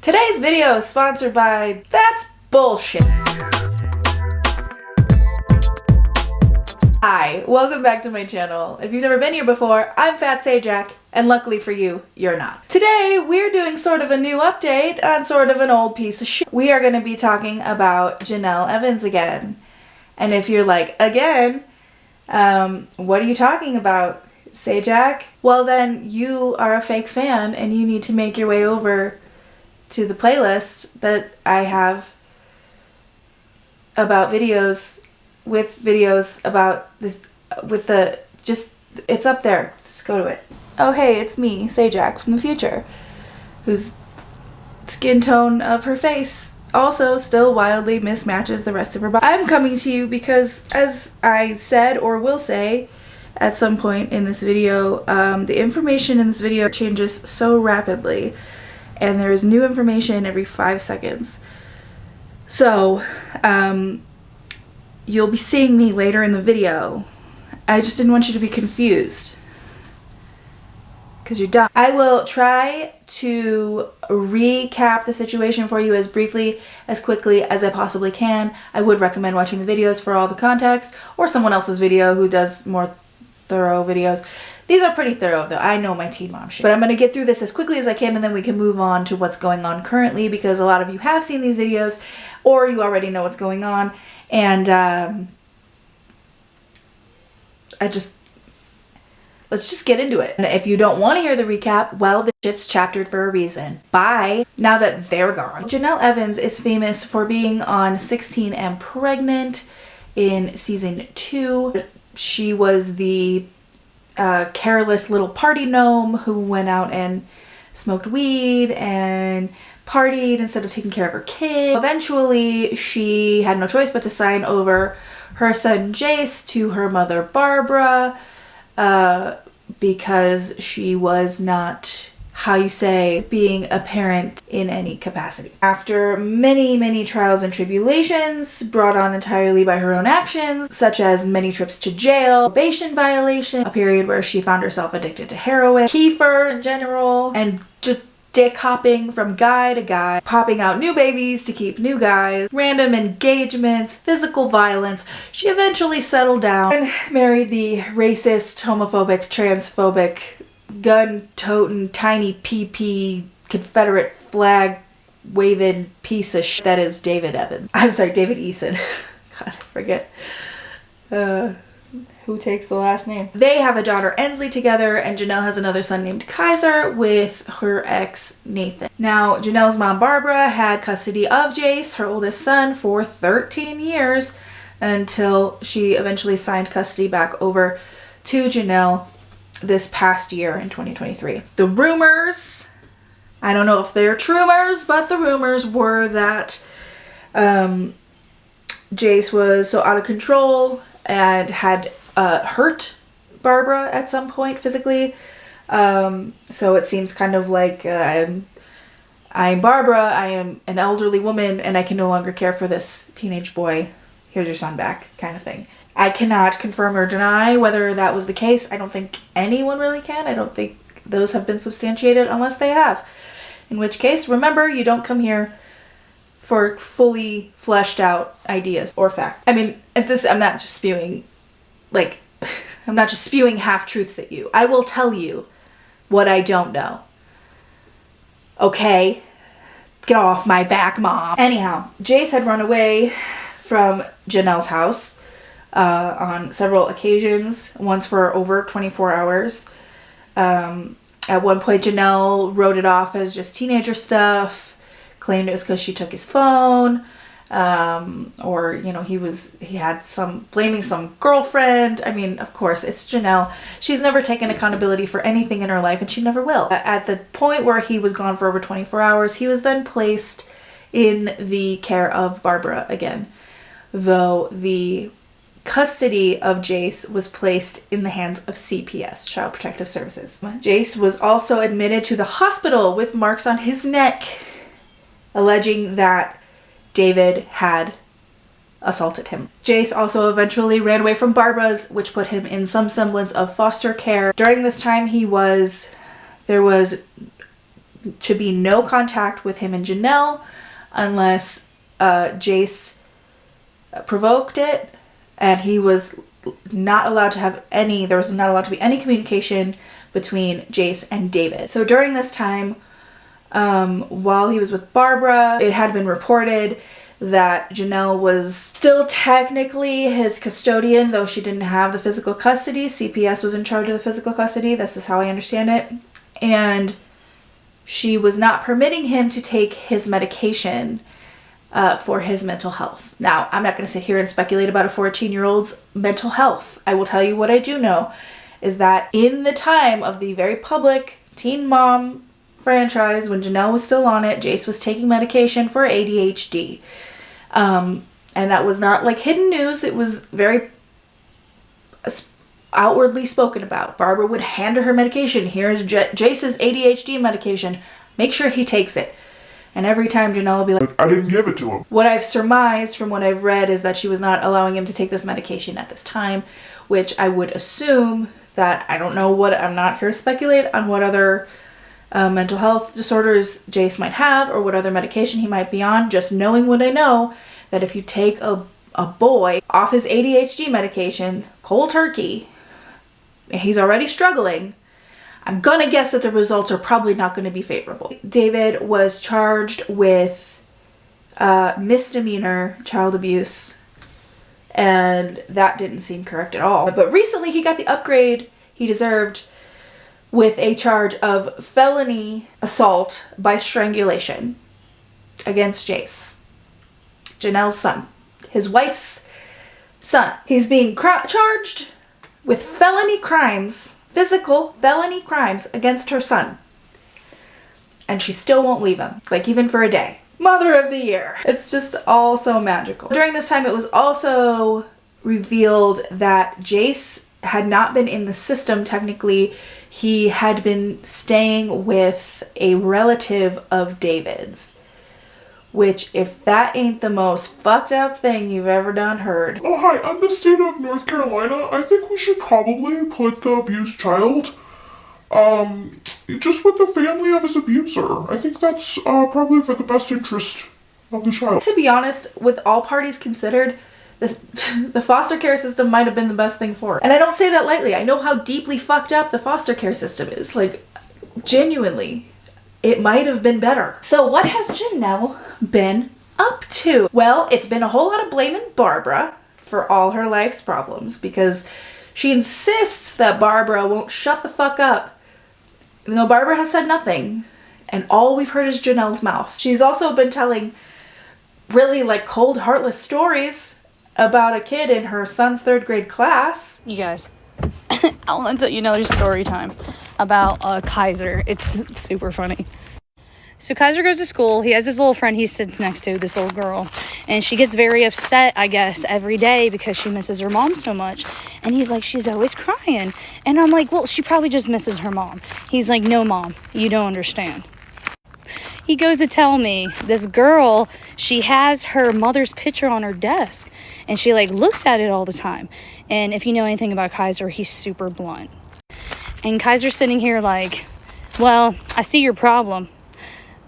Today's video is sponsored by That's Bullshit. Hi, welcome back to my channel. If you've never been here before, I'm Fat Sajak, and luckily for you, you're not. Today, we're doing sort of a new update on sort of an old piece of shit. We are going to be talking about Jenelle Evans again. And if you're like, again, what are you talking about, Sajak? Well then, you are a fake fan, and you need to make your way over to the playlist that I have about videos about this, it's up there. Just go to it. Oh hey, it's me, Sajak from the future, whose skin tone of her face also still wildly mismatches the rest of her body. I'm coming to you because, as I said or will say at some point in this video, the information in this video changes so rapidly, and there's new information every 5 seconds. So, you'll be seeing me later in the video. I just didn't want you to be confused, because you're dumb. I will try to recap the situation for you as briefly, as quickly as I possibly can. I would recommend watching the videos for all the context, or someone else's video who does more thorough videos. These are pretty thorough though. I know my teen mom shit. But I'm going to get through this as quickly as I can, and then we can move on to what's going on currently, because a lot of you have seen these videos or you already know what's going on. And let's just get into it. And if you don't want to hear the recap, well, the shit's chaptered for a reason. Bye. Now that they're gone. Jenelle Evans is famous for being on 16 and Pregnant in season 2. She was the careless little party gnome who went out and smoked weed and partied instead of taking care of her kid. Eventually, she had no choice but to sign over her son Jace to her mother Barbara, because she was not, how you say, being a parent in any capacity. After many trials and tribulations brought on entirely by her own actions, such as many trips to jail, probation violation, a period where she found herself addicted to heroin, kefir in general, and just dick hopping from guy to guy, popping out new babies to keep new guys, random engagements, physical violence, she eventually settled down and married the racist, homophobic, transphobic, gun-toting, tiny PP, Confederate flag waving piece of shit that is David Evans. I'm sorry, David Eason. God, I forget who takes the last name. They have a daughter, Ensley, together, and Jenelle has another son named Kaiser with her ex, Nathan. Now, Jenelle's mom, Barbara, had custody of Jace, her oldest son, for 13 years until she eventually signed custody back over to Jenelle this past year in 2023. The rumors, I don't know if they're true-mers, but the rumors were that Jace was so out of control and had hurt Barbara at some point physically. So it seems kind of like, I'm Barbara, I am an elderly woman, and I can no longer care for this teenage boy. Here's your son back, kind of thing. I cannot confirm or deny whether that was the case. I don't think anyone really can. I don't think those have been substantiated unless they have. In which case, remember, you don't come here for fully fleshed out ideas or facts. I mean, I'm not just spewing, I'm not just spewing half-truths at you. I will tell you what I don't know. Okay? Get off my back, Mom. Anyhow, Jace had run away from Jenelle's house on several occasions, once for over 24 hours. At one point, Jenelle wrote it off as just teenager stuff, claimed it was because she took his phone, or, you know, he had blaming some girlfriend. I mean, of course, it's Jenelle. She's never taken accountability for anything in her life, and she never will. At the point where he was gone for over 24 hours, he was then placed in the care of Barbara again, though the custody of Jace was placed in the hands of CPS, Child Protective Services. Jace was also admitted to the hospital with marks on his neck, alleging that David had assaulted him. Jace also eventually ran away from Barbara's, which put him in some semblance of foster care. During this time, there was to be no contact with him and Jenelle unless Jace provoked it, and he was not allowed to have any, there was not allowed to be any communication between Jace and David. So during this time, while he was with Barbara, it had been reported that Jenelle was still technically his custodian, though she didn't have the physical custody. CPS was in charge of the physical custody. This is how I understand it. And she was not permitting him to take his medication for his mental health. Now, I'm not going to sit here and speculate about a 14-year-old's mental health. I will tell you what I do know is that in the time of the very public Teen Mom franchise, when Jenelle was still on it, Jace was taking medication for ADHD. And that was not like hidden news. It was very outwardly spoken about. Barbara would hand her medication. Here's Jace's ADHD medication. Make sure he takes it. And every time Jenelle would be like, I didn't give it to him. What I've surmised from what I've read is that she was not allowing him to take this medication at this time, which I would assume that, I don't know what, I'm not here to speculate on what other mental health disorders Jace might have or what other medication he might be on. Just knowing what I know, that if you take a boy off his ADHD medication, cold turkey, he's already struggling, I'm gonna guess that the results are probably not going to be favorable. David was charged with misdemeanor child abuse, and that didn't seem correct at all. But recently he got the upgrade he deserved with a charge of felony assault by strangulation against Jace, Jenelle's son, his wife's son. He's being charged with felony crimes, physical felony crimes against her son. And she still won't leave him, like even for a day. Mother of the Year. It's just all so magical. During this time, it was also revealed that Jace had not been in the system technically. He had been staying with a relative of David's. Which, if that ain't the most fucked up thing you've ever done heard. Oh, hi, I'm the state of North Carolina. I think we should probably put the abused child, just with the family of his abuser. I think that's, probably for the best interest of the child. To be honest, with all parties considered, the foster care system might have been the best thing for it. And I don't say that lightly. I know how deeply fucked up the foster care system is. Like, genuinely. It might have been better. So what has Jenelle been up to? Well, it's been a whole lot of blaming Barbara for all her life's problems, because she insists that Barbara won't shut the fuck up, even though Barbara has said nothing, and all we've heard is Jenelle's mouth. She's also been telling really like cold, heartless stories about a kid in her son's 3rd grade class. You guys, I'll tell you another story time about Kaiser. It's super funny. So Kaiser goes to school. He has this little friend he sits next to, this little girl. And she gets very upset, I guess, every day because she misses her mom so much. And he's like, she's always crying. And I'm like, well, she probably just misses her mom. He's like, no, Mom, you don't understand. He goes to tell me, this girl, she has her mother's picture on her desk. And she, like, looks at it all the time. And if you know anything about Kaiser, he's super blunt. And Kaiser's sitting here like, well, I see your problem.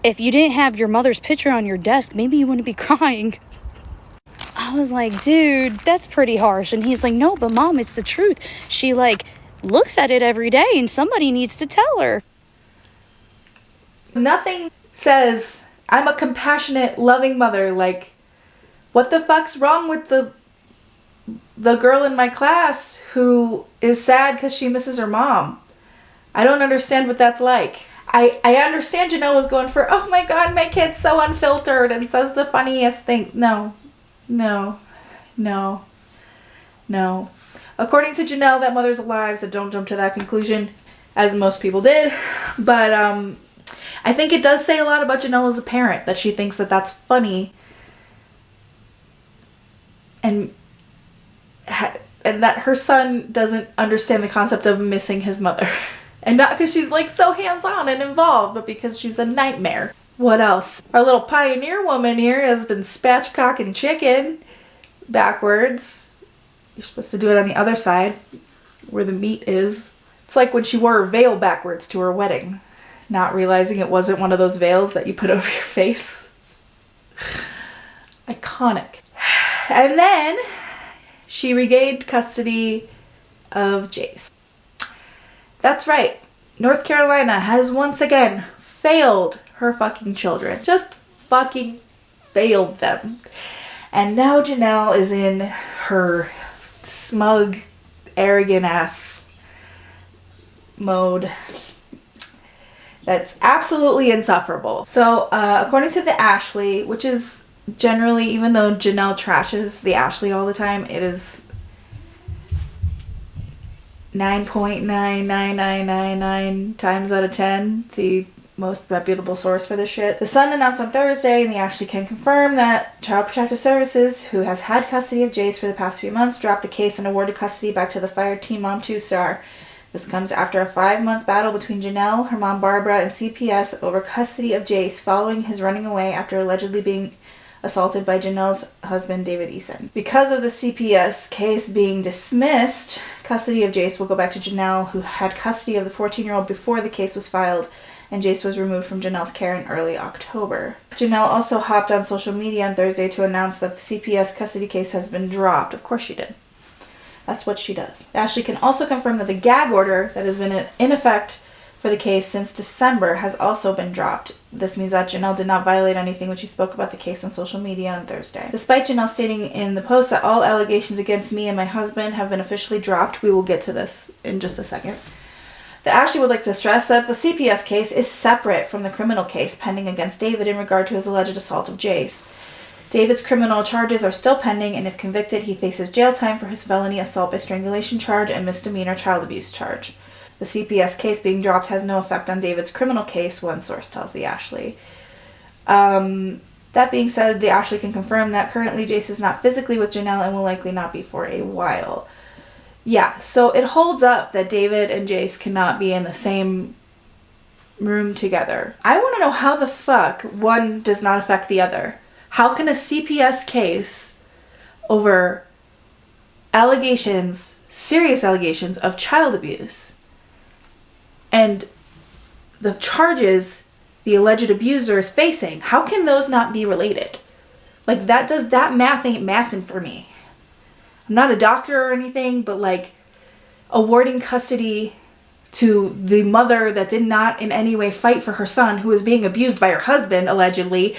If you didn't have your mother's picture on your desk, maybe you wouldn't be crying. I was like, dude, that's pretty harsh. And he's like, no, but Mom, it's the truth. She, like, looks at it every day and somebody needs to tell her. Nothing says I'm a compassionate, loving mother. Like, what the fuck's wrong with the girl in my class who is sad because she misses her mom? I don't understand what that's like. I understand Jenelle was going for, oh my god, my kid's so unfiltered and says the funniest thing. No. According to Jenelle, that mother's alive, so don't jump to that conclusion, as most people did. But I think it does say a lot about Jenelle as a parent, that she thinks that that's funny. And that her son doesn't understand the concept of missing his mother. And not because she's like so hands-on and involved, but because she's a nightmare. What else? Our little pioneer woman here has been spatchcocking chicken backwards. You're supposed to do it on the other side, where the meat is. It's like when she wore her veil backwards to her wedding. not realizing it wasn't one of those veils that you put over your face. Iconic. And then she regained custody of Jace. That's right. North Carolina has once again failed her fucking children. Just fucking failed them. And now Jenelle is in her smug, arrogant ass mode. That's absolutely insufferable. So, according to the Ashley, which is generally, even though Jenelle trashes the Ashley all the time, it is 9.99999 times out of 10 the most reputable source for this shit. The Sun announced on Thursday, and the Ashley can confirm that Child Protective Services, who has had custody of Jace for the past few months, dropped the case and awarded custody back to the fired Teen Mom 2 star. This comes after a 5-month battle between Jenelle, her mom Barbara, and CPS over custody of Jace following his running away after allegedly being assaulted by Jenelle's husband, David Eason. Because of the CPS case being dismissed, custody of Jace will go back to Jenelle, who had custody of the 14-year-old before the case was filed, and Jace was removed from Jenelle's care in early October. Jenelle also hopped on social media on Thursday to announce that the CPS custody case has been dropped. Of course she did. That's what she does. Ashley can also confirm that the gag order that has been in effect for the case since December has also been dropped. This means that Jenelle did not violate anything when she spoke about the case on social media on Thursday. Despite Jenelle stating in the post that all allegations against me and my husband have been officially dropped, we will get to this in just a second. The Ashley would like to stress that the CPS case is separate from the criminal case pending against David in regard to his alleged assault of Jace. David's criminal charges are still pending, and if convicted, he faces jail time for his felony assault by strangulation charge and misdemeanor child abuse charge. The CPS case being dropped has no effect on David's criminal case, one source tells the Ashley. That being said, the Ashley can confirm that currently Jace is not physically with Jenelle and will likely not be for a while. Yeah, so it holds up that David and Jace cannot be in the same room together. I want to know how the fuck one does not affect the other. How can a CPS case over allegations, serious allegations of child abuse, and the charges the alleged abuser is facing, how can those not be related? Like, that math ain't mathin' for me. I'm not a doctor or anything, but like, awarding custody to the mother that did not in any way fight for her son, who was being abused by her husband, allegedly,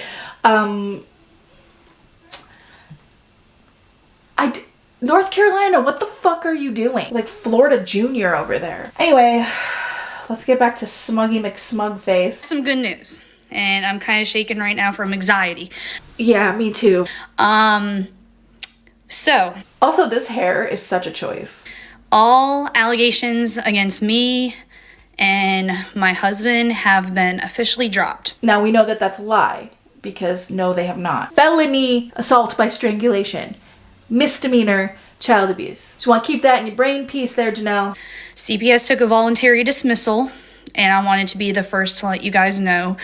North Carolina, what the fuck are you doing? Like Florida Junior over there. Anyway, let's get back to Smuggy McSmugface. Some good news. And I'm kind of shaking right now from anxiety. Yeah, me too. So. Also, this hair is such a choice. All allegations against me and my husband have been officially dropped. Now, we know that that's a lie, because no, they have not. Felony assault by strangulation. Misdemeanor child abuse. So you want to keep that in your brain piece there, Jenelle. CPS took a voluntary dismissal, and I wanted to be the first to let you guys know.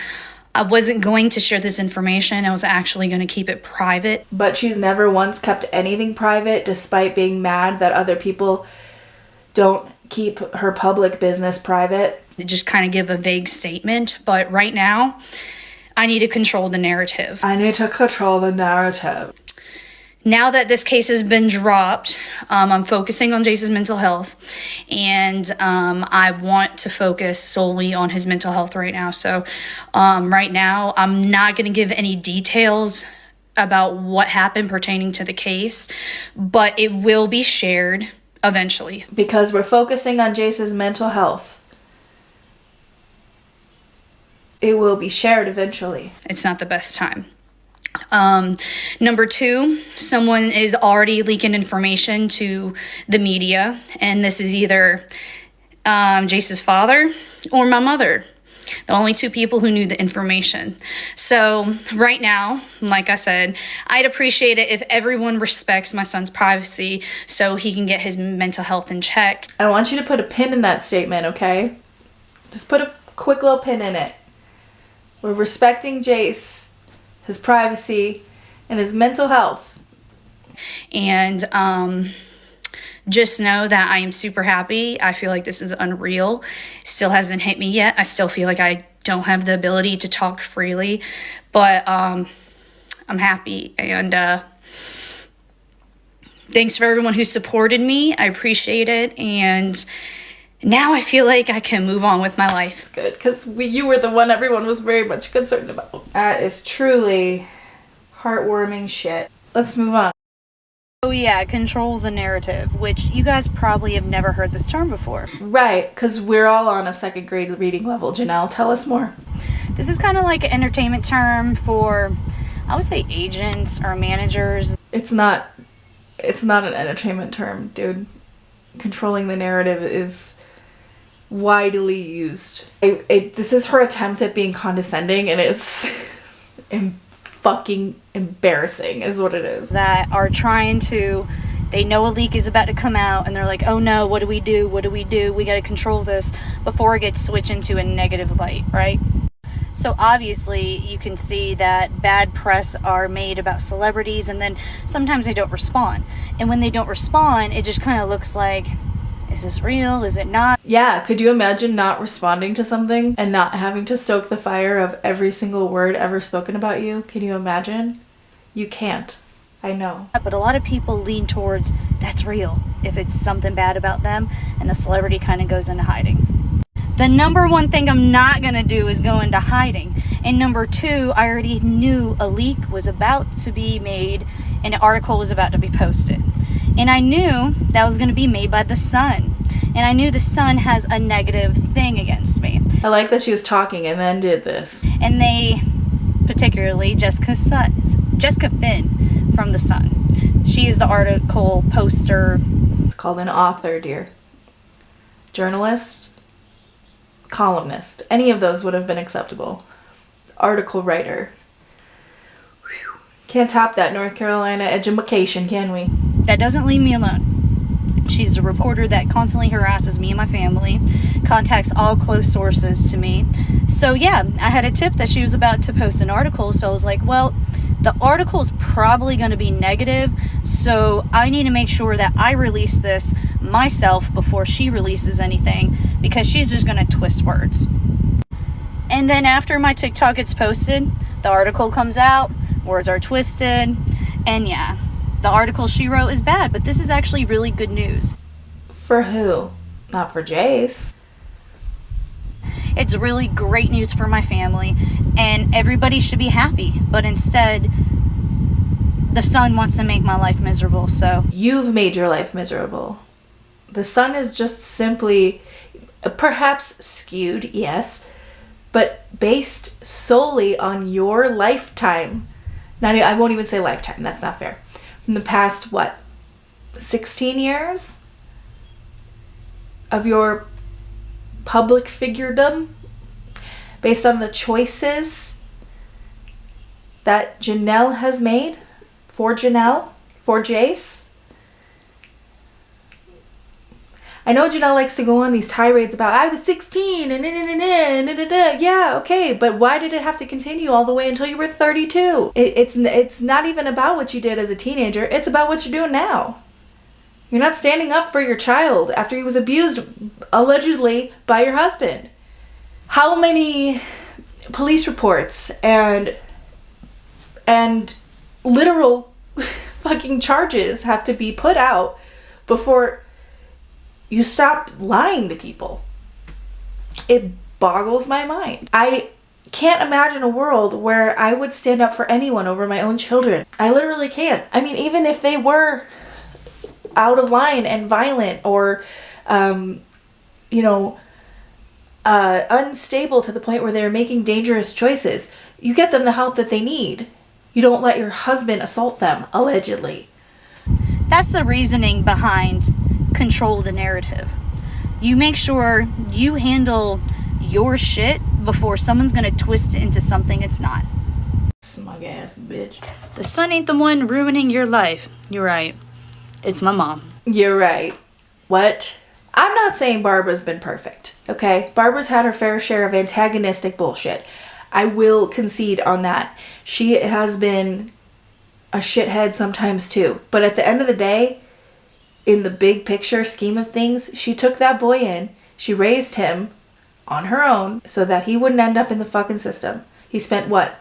I wasn't going to share this information. I was actually going to keep it private. But she's never once kept anything private, despite being mad that other people don't keep her public business private. Just kind of give a vague statement. But right now, I need to control the narrative. I need to control the narrative. Now that this case has been dropped, I'm focusing on Jace's mental health, and I want to focus solely on his mental health right now. So right now, I'm not going to give any details about what happened pertaining to the case, but it will be shared eventually. Because we're focusing on Jace's mental health. It will be shared eventually. It's not the best time. Number 2, someone is already leaking information to the media, and this is either Jace's father or my mother. The only 2 people who knew the information. So right now, like I said, I'd appreciate it if everyone respects my son's privacy so he can get his mental health in check. I want you to put a pin in that statement, okay? Just put a quick little pin in it. We're respecting Jace, his privacy, and his mental health. And just know that I am super happy. I feel like this is unreal. Still hasn't hit me yet. I still feel like I don't have the ability to talk freely, but I'm happy, and thanks for everyone who supported me. I appreciate it, and now I feel like I can move on with my life. It's good, because you were the one everyone was very much concerned about. That is truly heartwarming shit. Let's move on. Oh yeah, control the narrative, which you guys probably have never heard this term before. Right, because we're all on a second grade reading level. Jenelle, tell us more. This is kind of like an entertainment term for, I would say, agents or managers. It's not an entertainment term, dude. Controlling the narrative is widely used. This is her attempt at being condescending, and it's fucking embarrassing is what it is. That are trying to, they know a leak is about to come out, and they're like, oh no, what do we do? What do we do? We got to control this before it gets switched into a negative light, right? So obviously you can see that bad press are made about celebrities, and then sometimes they don't respond. And when they don't respond, it just kind of looks like, is this real? Is it not? Yeah, could you imagine not responding to something and not having to stoke the fire of every single word ever spoken about you? Can you imagine? You can't. I know. But a lot of people lean towards that's real if it's something bad about them, and the celebrity kind of goes into hiding. The number one thing I'm not going to do is go into hiding. And number two, I already knew a leak was about to be made and an article was about to be posted. And I knew that was going to be made by the Sun. And I knew the Sun has a negative thing against me. I like that she was talking and then did this. And they, particularly Jessica Finn from the Sun. She is the article poster. It's called an author, dear. Journalist, columnist. Any of those would have been acceptable. Article writer. Whew. Can't top that North Carolina education, can we? That doesn't leave me alone. She's a reporter that constantly harasses me and my family, contacts all close sources to me. So yeah, I had a tip that she was about to post an article, so I was like, well, the article is probably going to be negative, so I need to make sure that I release this myself before she releases anything, because she's just going to twist words. And then after my TikTok gets posted, the article comes out, words are twisted, and yeah. The article she wrote is bad, but this is actually really good news. For who? Not for Jace. It's really great news for my family, and everybody should be happy. But instead, the Sun wants to make my life miserable, so. You've made your life miserable. The Sun is just simply, perhaps skewed, yes, but based solely on your lifetime. I won't even say lifetime, that's not fair. In the past, 16 years of your public figuredom, based on the choices that Jenelle has made for Jace. I know Jenelle likes to go on these tirades about I was 16 and yeah, okay, but why did it have to continue all the way until you were 32? It's not even about what you did as a teenager, it's about what you're doing now. You're not standing up for your child after he was abused allegedly by your husband. How many police reports and literal fucking charges have to be put out before you stop lying to people? It boggles my mind. I can't imagine a world where I would stand up for anyone over my own children. I literally can't. I mean, even if they were out of line and violent or, unstable to the point where they're making dangerous choices, you get them the help that they need. You don't let your husband assault them, allegedly. That's the reasoning behind control the narrative. You make sure you handle your shit before someone's gonna twist it into something it's not. Smug ass bitch. The Sun ain't the one ruining your life. You're right. It's my mom. You're right. What? I'm not saying Barbara's been perfect, okay? Barbara's had her fair share of antagonistic bullshit. I will concede on that. She has been a shithead sometimes too. But at the end of the day, in the big picture scheme of things, she took that boy in, she raised him on her own so that he wouldn't end up in the fucking system. He spent, what,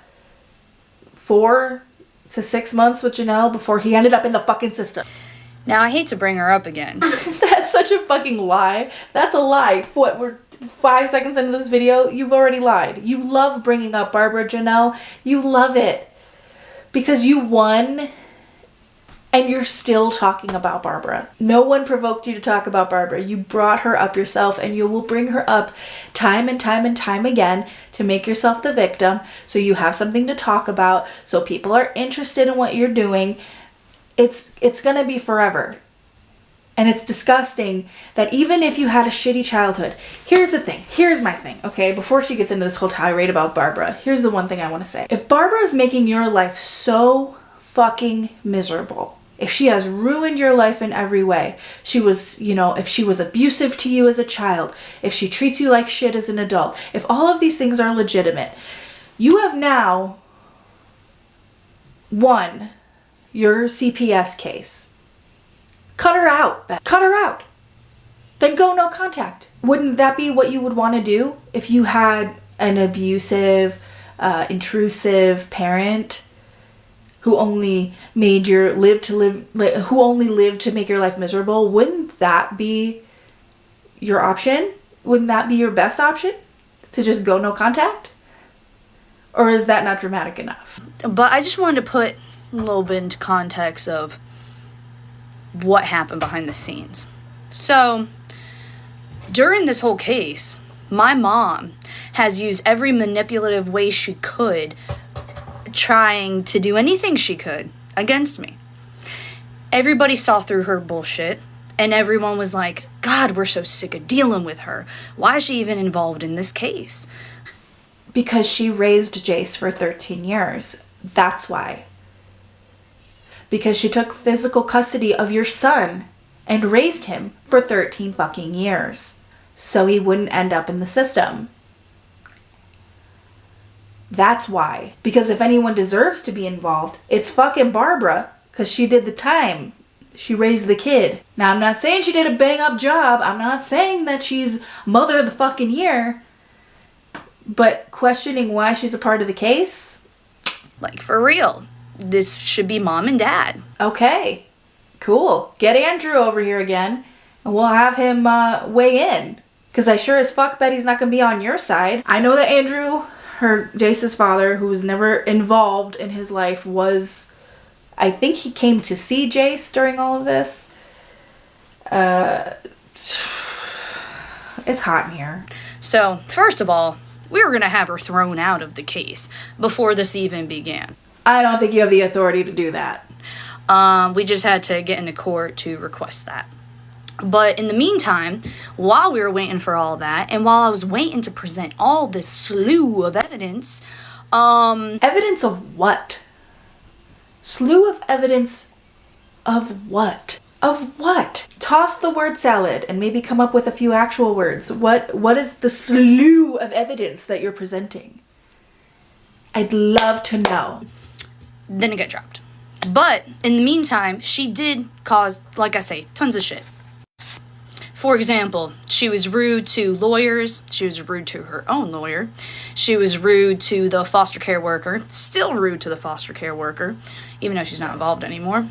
4 to 6 months with Jenelle before he ended up in the fucking system. Now, I hate to bring her up again. That's such a fucking lie. That's a lie. What, we're 5 seconds into this video? You've already lied. You love bringing up Barbara, Jenelle. You love it. Because you won, and you're still talking about Barbara. No one provoked you to talk about Barbara. You brought her up yourself, and you will bring her up time and time and time again to make yourself the victim, so you have something to talk about, so people are interested in what you're doing. It's gonna be forever. And it's disgusting that even if you had a shitty childhood, here's the thing, here's my thing, okay? Before she gets into this whole tirade about Barbara, here's the one thing I want to say. If Barbara is making your life so fucking miserable, if she has ruined your life in every way, she was, if she was abusive to you as a child, if she treats you like shit as an adult, if all of these things are legitimate, you have now won your CPS case. Cut her out. Cut her out. Then go no contact. Wouldn't that be what you would want to do if you had an abusive, intrusive parent who only lived to make your life miserable? Wouldn't that be your option? Wouldn't that be your best option? To just go no contact? Or is that not dramatic enough? But I just wanted to put a little bit into context of what happened behind the scenes. So, during this whole case, my mom has used every manipulative way she could, trying to do anything she could against me. Everybody saw through her bullshit, and everyone was like, God, we're so sick of dealing with her. Why is she even involved in this case? Because she raised Jace for 13 years. That's why. Because she took physical custody of your son and raised him for 13 fucking years. So he wouldn't end up in the system. That's why. Because if anyone deserves to be involved, it's fucking Barbara. Because she did the time. She raised the kid. Now, I'm not saying she did a bang-up job. I'm not saying that she's mother of the fucking year. But questioning why she's a part of the case? Like, for real. This should be mom and dad. Okay, cool. Get Andrew over here again, and we'll have him weigh in. Because I sure as fuck bet he's not going to be on your side. I know that Andrew, Jace's father, who was never involved in his life, I think he came to see Jace during all of this. It's hot in here. So, first of all, we were going to have her thrown out of the case before this even began. I don't think you have the authority to do that. We just had to get into court to request that. But in the meantime, while we were waiting for all that, and while I was waiting to present all this slew of evidence, Evidence of what? Slew of evidence of what? Of what? Toss the word salad and maybe come up with a few actual words. What is the slew of evidence that you're presenting? I'd love to know. Then it got dropped. But in the meantime, she did cause, like I say, tons of shit. For example, she was rude to lawyers. She was rude to her own lawyer. She was rude to the foster care worker. Still rude to the foster care worker, even though she's not involved anymore.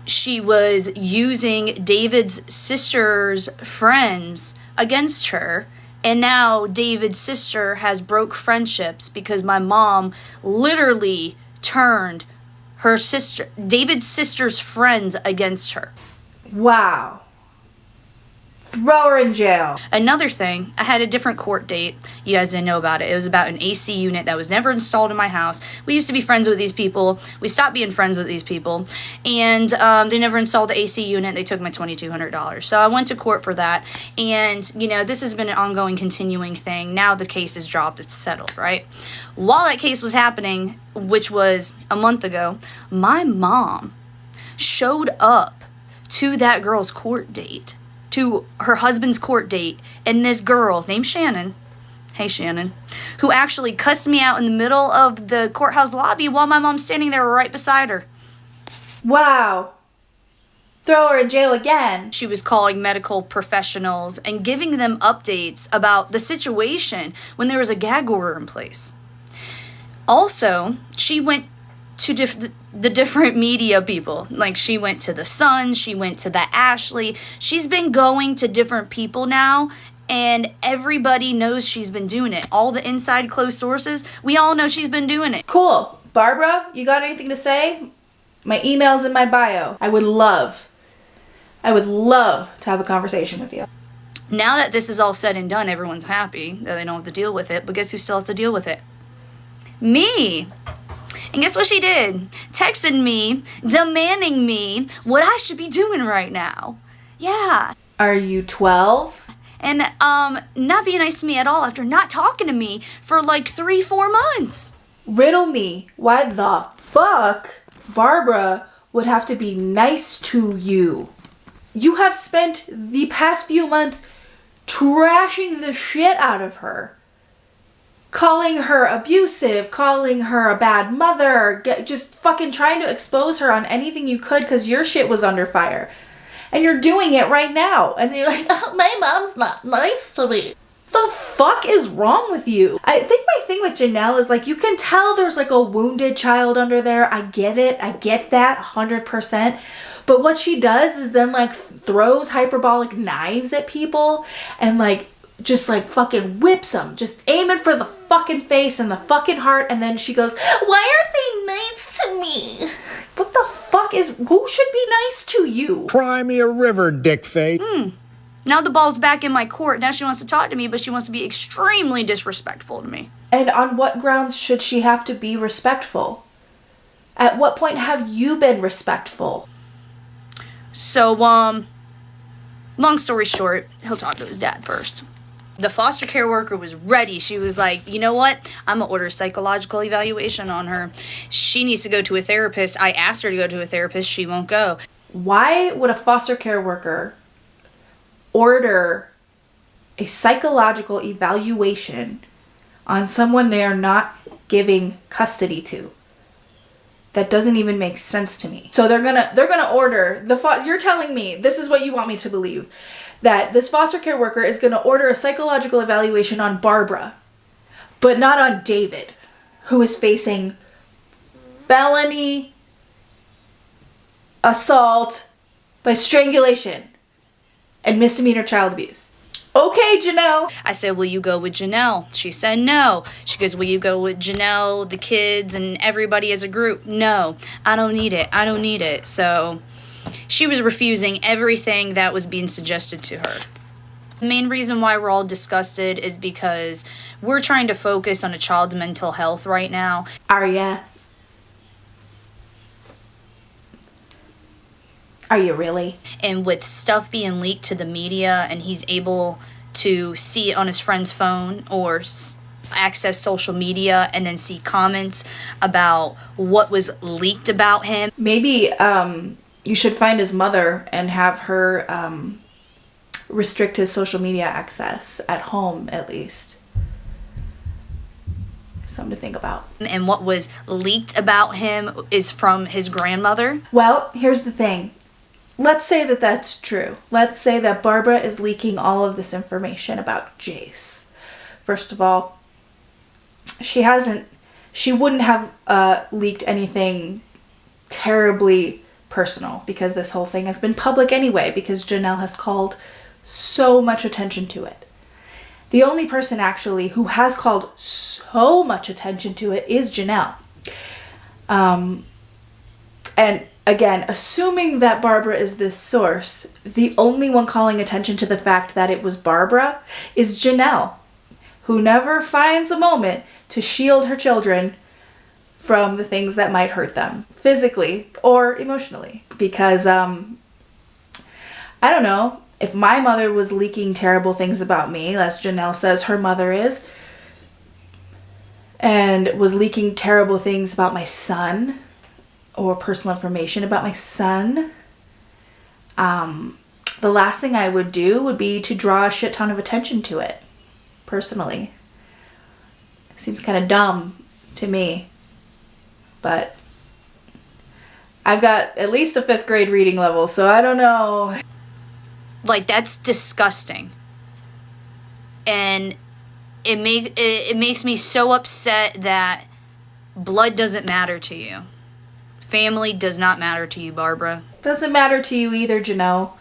She was using David's sister's friends against her. And now David's sister has broke friendships because my mom literally turned David's sister's friends against her. Wow. Throw her in jail. Another thing, I had a different court date. You guys didn't know about it. It was about an AC unit that was never installed in my house. We used to be friends with these people. We stopped being friends with these people. And they never installed the AC unit. They took my $2,200. So I went to court for that. And, this has been an ongoing, continuing thing. Now the case is dropped. It's settled, right? While that case was happening, which was a month ago, my mom showed up to that girl's court date, to her husband's court date, and this girl named Shannon, hey Shannon, who actually cussed me out in the middle of the courthouse lobby while my mom's standing there right beside her. Wow. throw her in jail again. She was calling medical professionals and giving them updates about the situation when there was a gag order in place. Also, she went to the different media people. Like, she went to the Sun, she went to the Ashley. She's been going to different people now, and everybody knows she's been doing it. All the inside closed sources, we all know she's been doing it. Cool. Barbara, you got anything to say? My email's in my bio. I would love to have a conversation with you. Now that this is all said and done, everyone's happy that they don't have to deal with it, but guess who still has to deal with it? Me. And guess what she did? Texted me, demanding me what I should be doing right now. Yeah. Are you 12? And not being nice to me at all after not talking to me for like 3-4 months. Riddle me. Why the fuck Barbara would have to be nice to you? You have spent the past few months trashing the shit out of her. Calling her abusive, calling her a bad mother, just fucking trying to expose her on anything you could because your shit was under fire. And you're doing it right now. And you're like, oh, my mom's not nice to me. The fuck is wrong with you? I think my thing with Jenelle is like, you can tell there's like a wounded child under there. I get it. I get that 100%. But what she does is then like throws hyperbolic knives at people and like just like fucking whips them, just aiming for the fucking face and the fucking heart. And then she goes, why aren't they nice to me? What the fuck who should be nice to you? Cry me a river, dickface. Now the ball's back in my court. Now she wants to talk to me, but she wants to be extremely disrespectful to me. And on what grounds should she have to be respectful? At what point have you been respectful? So, long story short, he'll talk to his dad first. The foster care worker was ready. She was like, you know what? I'm going to order a psychological evaluation on her. She needs to go to a therapist. I asked her to go to a therapist. She won't go. Why would a foster care worker order a psychological evaluation on someone they are not giving custody to? That doesn't even make sense to me. So they're gonna order you're telling me, this is what you want me to believe, that this foster care worker is gonna order a psychological evaluation on Barbara, but not on David, who is facing felony assault by strangulation and misdemeanor child abuse. Okay, Jenelle. I said, will you go with Jenelle? She said no. She goes, will you go with Jenelle, the kids, and everybody as a group? No, I don't need it. I don't need it. So she was refusing everything that was being suggested to her. The main reason why we're all disgusted is because we're trying to focus on a child's mental health right now. Are you really? And with stuff being leaked to the media and he's able to see it on his friend's phone or access social media and then see comments about what was leaked about him. Maybe you should find his mother and have her restrict his social media access at home, at least. Something to think about. And what was leaked about him is from his grandmother. Well, here's the thing. Let's say that that's true. Let's say that Barbara is leaking all of this information about Jace. First of all, she wouldn't have leaked anything terribly personal because this whole thing has been public anyway because Jenelle has called so much attention to it. The only person actually who has called so much attention to it is Jenelle. And again, assuming that Barbara is this source, the only one calling attention to the fact that it was Barbara is Jenelle, who never finds a moment to shield her children from the things that might hurt them, physically or emotionally. Because, I don't know, if my mother was leaking terrible things about me, as Jenelle says her mother is, and was leaking terrible things about my son, or personal information about my son, the last thing I would do would be to draw a shit ton of attention to it, personally. Seems kind of dumb to me, but I've got at least a 5th grade reading level, so I don't know. Like, that's disgusting. And it makes me so upset that blood doesn't matter to you. Family does not matter to you, Barbara. Doesn't matter to you either, Jenelle.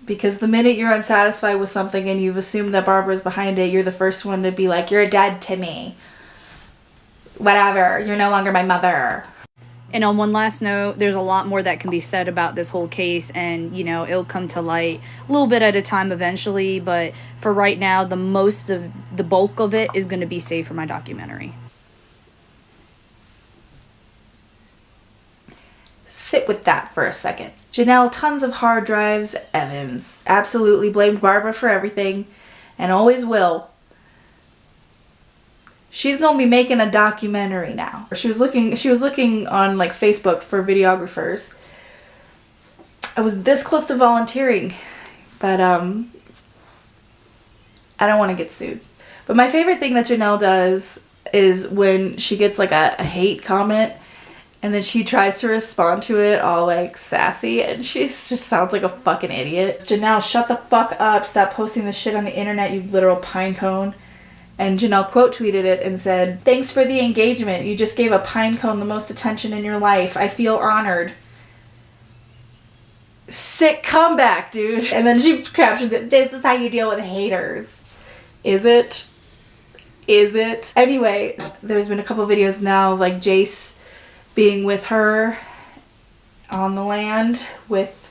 Because the minute you're unsatisfied with something and you've assumed that Barbara's behind it, you're the first one to be like, you're dead to me. Whatever, you're no longer my mother. And on one last note, there's a lot more that can be said about this whole case, and, you know, it'll come to light a little bit at a time eventually, but for right now, the bulk of it is going to be saved for my documentary. Sit with that for a second. Jenelle, tons of hard drives. Evans absolutely blamed Barbara for everything and always will. She's gonna be making a documentary now. She was looking on like Facebook for videographers. I was this close to volunteering, but I don't want to get sued. But my favorite thing that Jenelle does is when she gets like a hate comment and then she tries to respond to it all like sassy, and she just sounds like a fucking idiot. Jenelle, shut the fuck up. Stop posting this shit on the internet, you literal pine cone. And Jenelle quote tweeted it and said, "Thanks for the engagement. You just gave a pine cone the most attention in your life. I feel honored." Sick comeback, dude. And then she captions it, "This is how you deal with haters." Is it? Is it? Anyway, there's been a couple videos now of like Jace being with her on the land with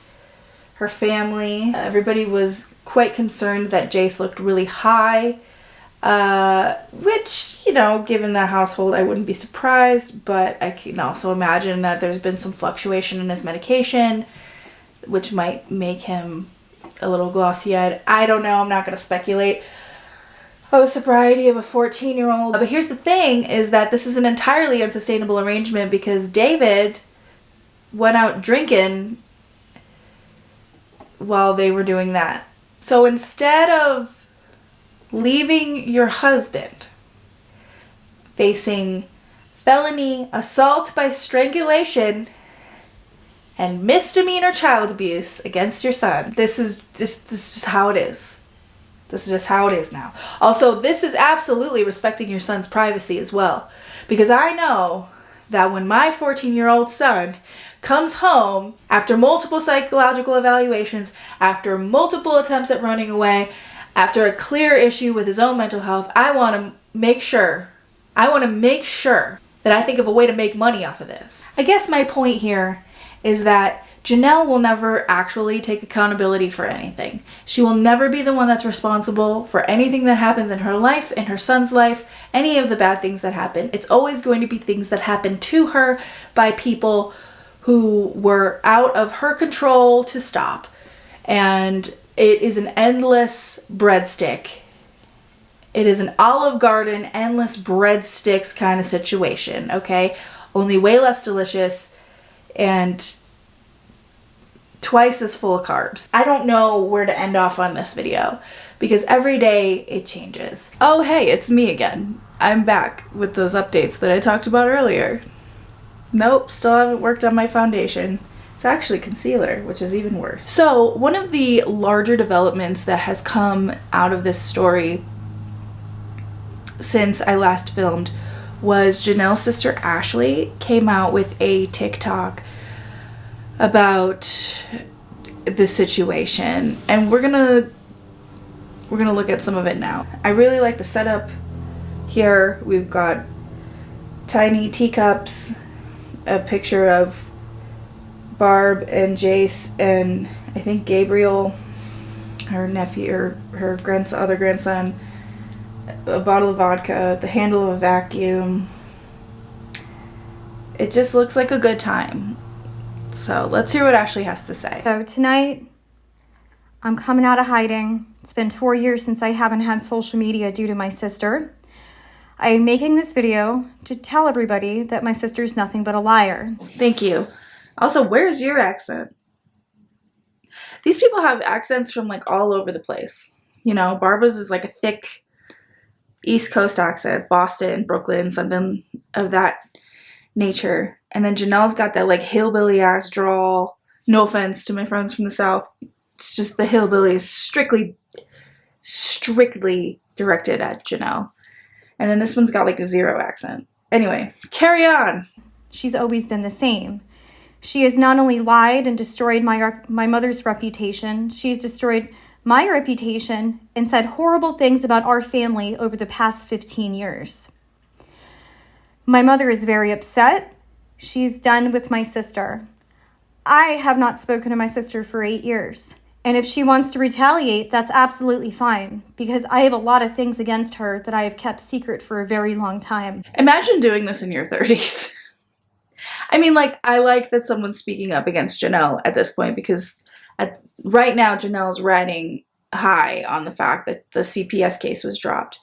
her family. Everybody was quite concerned that Jace looked really high. Which, you know, given that household, I wouldn't be surprised, but I can also imagine that there's been some fluctuation in his medication, which might make him a little glossy-eyed. I don't know, I'm not going to speculate on the sobriety of a 14-year-old. But here's the thing, is that this is an entirely unsustainable arrangement because David went out drinking while they were doing that. So instead of leaving your husband facing felony assault by strangulation and misdemeanor child abuse against your son, this is just how it is. This is just how it is now. Also, this is absolutely respecting your son's privacy as well. Because I know that when my 14-year-old son comes home after multiple psychological evaluations, after multiple attempts at running away, after a clear issue with his own mental health, I want to make sure that I think of a way to make money off of this. I guess my point here is that Jenelle will never actually take accountability for anything. She will never be the one that's responsible for anything that happens in her life, in her son's life, any of the bad things that happen. It's always going to be things that happen to her by people who were out of her control to stop. And it is an endless breadstick. It is an Olive Garden, endless breadsticks kind of situation, okay? Only way less delicious and twice as full of carbs. I don't know where to end off on this video because every day it changes. Oh, hey, it's me again. I'm back with those updates that I talked about earlier. Nope, still haven't worked on my foundation. It's actually concealer, which is even worse. So one of the larger developments that has come out of this story since I last filmed was Jenelle's sister Ashley came out with a TikTok about the situation, and we're gonna look at some of it now. I really like the setup here. We've got tiny teacups, a picture of Barb and Jace and I think Gabriel, her nephew or her other grandson, a bottle of vodka, the handle of a vacuum. It just looks like a good time. So let's hear what Ashley has to say. So tonight, I'm coming out of hiding. It's been 4 years since I haven't had social media due to my sister. I'm making this video to tell everybody that my sister's nothing but a liar. Thank you. Also, where's your accent? These people have accents from like all over the place. You know, Barbara's is like a thick East Coast accent, Boston, Brooklyn, something of that nature. And then Janelle's got that like hillbilly ass drawl. No offense to my friends from the South. It's just the hillbilly is strictly directed at Jenelle. And then this one's got like a zero accent. Anyway, carry on. She's always been the same. She has not only lied and destroyed my mother's reputation, she's destroyed my reputation and said horrible things about our family over the past 15 years. My mother is very upset. She's done with my sister. I have not spoken to my sister for 8 years. And if she wants to retaliate, that's absolutely fine, because I have a lot of things against her that I have kept secret for a very long time. Imagine doing this in your 30s. I mean, like, I like that someone's speaking up against Jenelle at this point, because right now Janelle's riding high on the fact that the CPS case was dropped.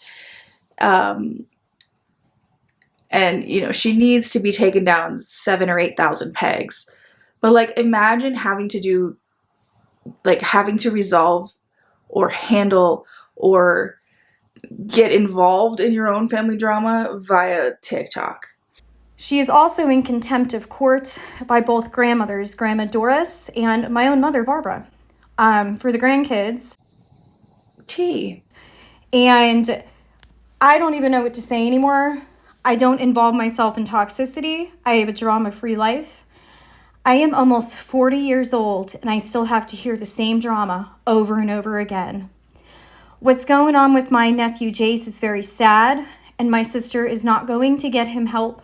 And, you know, she needs to be taken down 7,000 or 8,000 pegs. But, like, imagine having to do, like, having to resolve or handle or get involved in your own family drama via TikTok. She is also in contempt of court by both grandmothers, Grandma Doris and my own mother, Barbara, for the grandkids. Tea. And I don't even know what to say anymore. I don't involve myself in toxicity. I have a drama-free life. I am almost 40 years old, and I still have to hear the same drama over and over again. What's going on with my nephew Jace is very sad, and my sister is not going to get him help.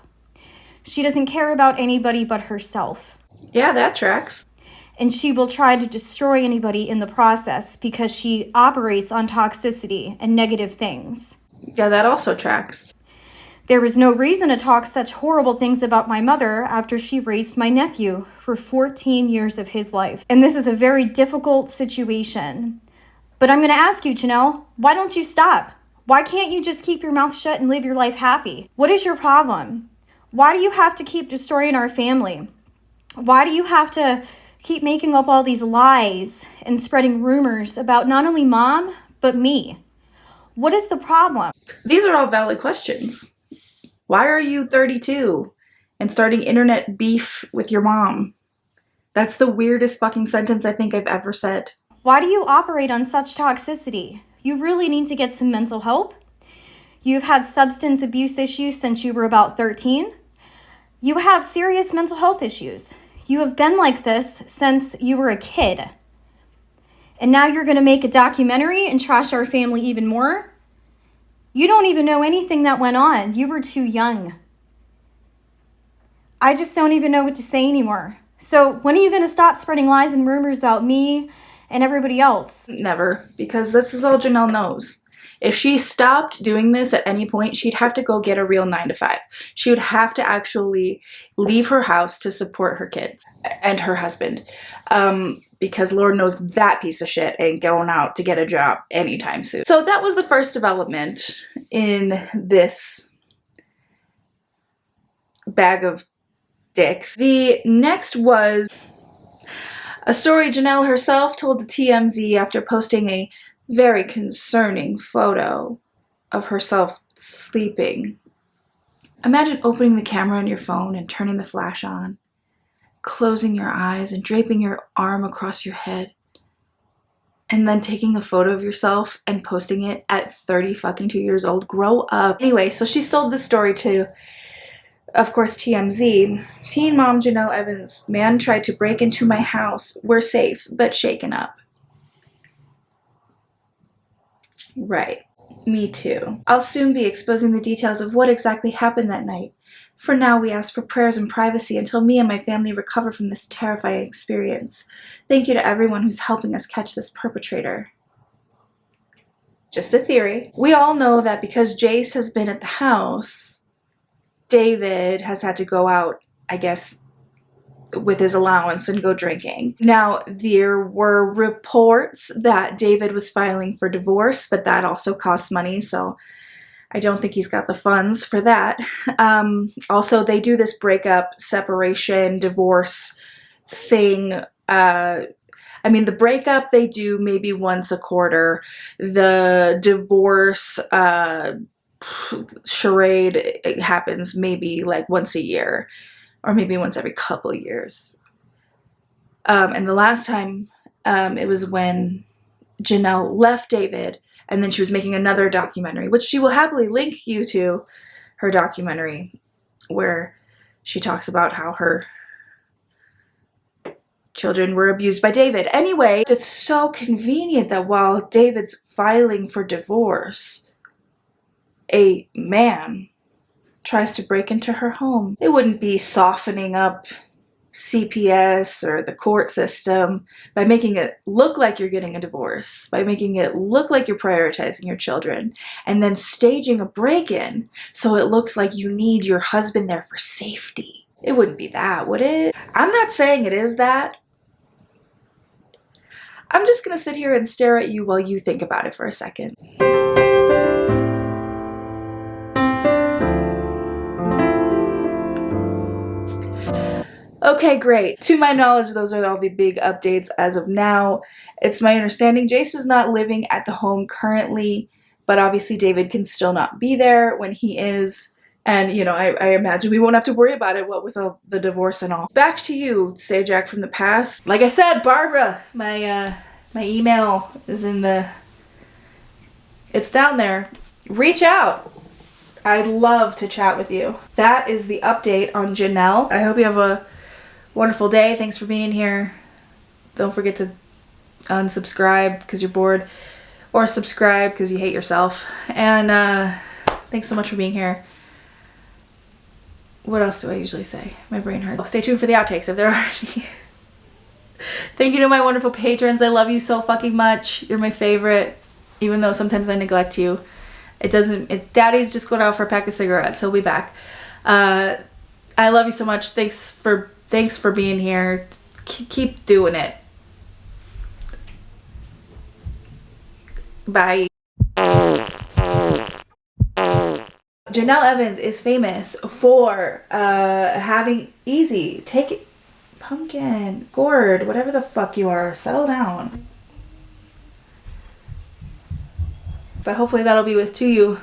She doesn't care about anybody but herself. Yeah, that tracks. And she will try to destroy anybody in the process because she operates on toxicity and negative things. Yeah, that also tracks. There was no reason to talk such horrible things about my mother after she raised my nephew for 14 years of his life. And this is a very difficult situation. But I'm going to ask you, Jenelle, why don't you stop? Why can't you just keep your mouth shut and live your life happy? What is your problem? Why do you have to keep destroying our family? Why do you have to keep making up all these lies and spreading rumors about not only Mom, but me? What is the problem? These are all valid questions. Why are you 32 and starting internet beef with your mom? That's the weirdest fucking sentence I think I've ever said. Why do you operate on such toxicity? You really need to get some mental help. You've had substance abuse issues since you were about 13. You have serious mental health issues. You have been like this since you were a kid. And now you're going to make a documentary and trash our family even more? You don't even know anything that went on. You were too young. I just don't even know what to say anymore. So when are you going to stop spreading lies and rumors about me and everybody else? Never, because this is all Jenelle knows. If she stopped doing this at any point, she'd have to go get a real 9-to-5. She would have to actually leave her house to support her kids and her husband. Because Lord knows that piece of shit ain't going out to get a job anytime soon. So that was the first development in this bag of dicks. The next was a story Jenelle herself told to TMZ after posting a very concerning photo of herself sleeping. Imagine opening the camera on your phone and turning the flash on, closing your eyes and draping your arm across your head, and then taking a photo of yourself and posting it at 30 fucking 2 years old. Grow up. Anyway, so she told this story to, of course, TMZ. Teen mom Jenelle Evans, man tried to break into my house. We're safe, but shaken up. Right. Me too. I'll soon be exposing the details of what exactly happened that night. For now, we ask for prayers and privacy until me and my family recover from this terrifying experience. Thank you to everyone who's helping us catch this perpetrator. Just a theory. We all know that because Jace has been at the house, David has had to go out, I guess, with his allowance and go drinking. Now, there were reports that David was filing for divorce, but that also costs money, so I don't think he's got the funds for that. Also, they do this breakup, separation, divorce thing. I mean, the breakup they do maybe once a quarter. The divorce, charade. It happens maybe like once a year or maybe once every couple years. And the last time it was when Jenelle left David, and then she was making another documentary, which she will happily link you to her documentary, where she talks about how her children were abused by David. Anyway, it's so convenient that while David's filing for divorce, a man tries to break into her home. It wouldn't be softening up CPS or the court system by making it look like you're getting a divorce, by making it look like you're prioritizing your children, and then staging a break-in so it looks like you need your husband there for safety. It wouldn't be that, would it? I'm not saying it is that. I'm just gonna sit here and stare at you while you think about it for a second. Okay, great. To my knowledge, those are all the big updates as of now. It's my understanding Jace is not living at the home currently, but obviously David can still not be there when he is. And, you know, I imagine we won't have to worry about it, what with the divorce and all. Back to you, Sajak from the past. Like I said, Barbara, my email is in the... It's down there. Reach out. I'd love to chat with you. That is the update on Jenelle. I hope you have a wonderful day. Thanks for being here. Don't forget to unsubscribe because you're bored, or subscribe because you hate yourself. And thanks so much for being here. What else do I usually say? My brain hurts. Stay tuned for the outtakes if there are any. Thank you to my wonderful patrons. I love you so fucking much. You're my favorite, even though sometimes I neglect you. It's Daddy's just going out for a pack of cigarettes. He'll be back. I love you so much. Thanks for being here. Keep doing it. Bye. Jenelle Evans is famous for having easy. Take it. Pumpkin. Gourd. Whatever the fuck you are. Settle down. But hopefully that'll be with you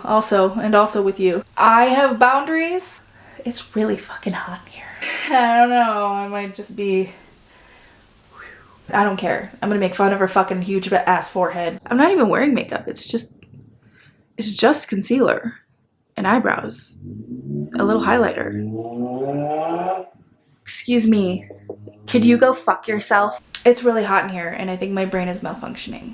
also, and also with you. I have boundaries. It's really fucking hot in here. I don't know. I might just be... I don't care. I'm gonna make fun of her fucking huge ass forehead. I'm not even wearing makeup. It's just concealer and eyebrows. A little highlighter. Excuse me. Could you go fuck yourself? It's really hot in here and I think my brain is malfunctioning.